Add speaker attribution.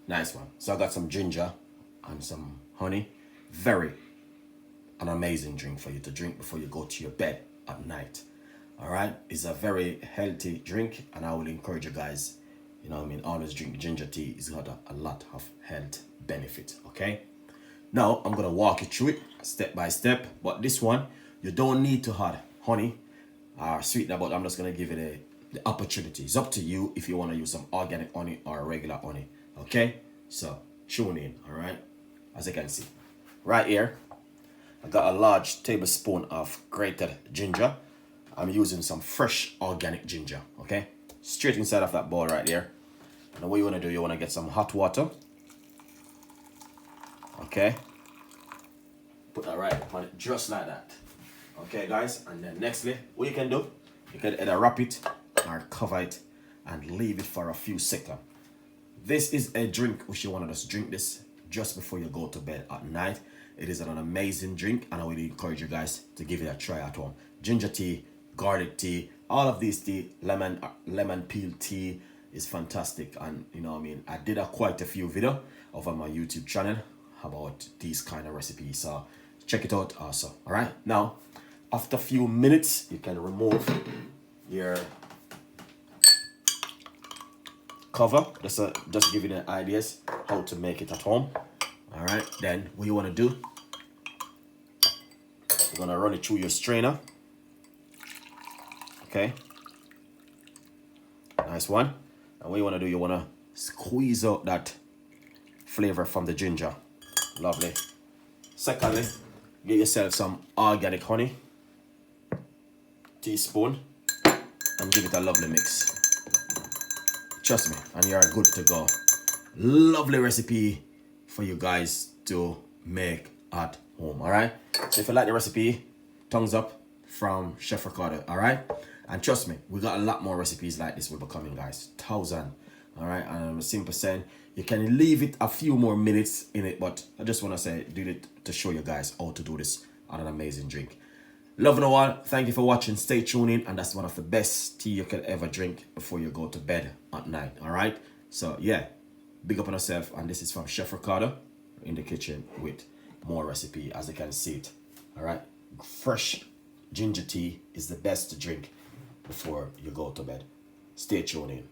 Speaker 1: Nice one. So I got some ginger and some honey. An amazing drink for you to drink before you go to your bed at night. All right, it's a very healthy drink, and I will encourage you guys, you know what I mean, always drink ginger tea. It's got a lot of health benefit. Okay, now I'm gonna walk you through it step by step, but this one you don't need to add honey or sweetener, but I'm just gonna give it the opportunity. It's up to you if you want to use some organic honey or regular honey. Okay, so tune in. All right, as you can see right here, I got a large tablespoon of grated ginger. I'm using some fresh organic ginger. Okay, straight inside of that bowl right there. And what you want to do, you want to get some hot water. Okay, put that right on it just like that. Okay guys, and then nextly what you can do, you can either wrap it or cover it and leave it for a few seconds. This is a drink which you want to just drink this just before you go to bed at night. It is an amazing drink, and I would encourage you guys to give it a try at home. Ginger tea, garlic tea, all of these tea, lemon peel tea is fantastic. And you know what I mean, I did quite a few videos over my YouTube channel about these kind of recipes, so check it out also. All right, now after a few minutes you can remove your cover. Just giving you ideas how to make it at home. All right, then what you want to do, you're gonna run it through your strainer. Okay, nice one. And what you want to do, you want to squeeze out that flavor from the ginger. Lovely. Secondly, get yourself some organic honey, teaspoon, and give it a lovely mix. Trust me, and you're good to go. Lovely recipe for you guys to make at home. All right, so if you like the recipe, thumbs up from Chef Ricardo. All right, and trust me, we got a lot more recipes like this will be coming, guys. 1,000. All right, and I'm a simple saying, you can leave it a few more minutes in it, but I just want to say, do it to show you guys how to do this on an amazing drink. Love and all, thank you for watching. Stay tuned in, and that's one of the best tea you can ever drink before you go to bed at night. All right, so yeah, big up on yourself, and this is from Chef Ricardo in the kitchen with more recipe, as you can see it. All right, fresh ginger tea is the best to drink before you go to bed. Stay tuned in.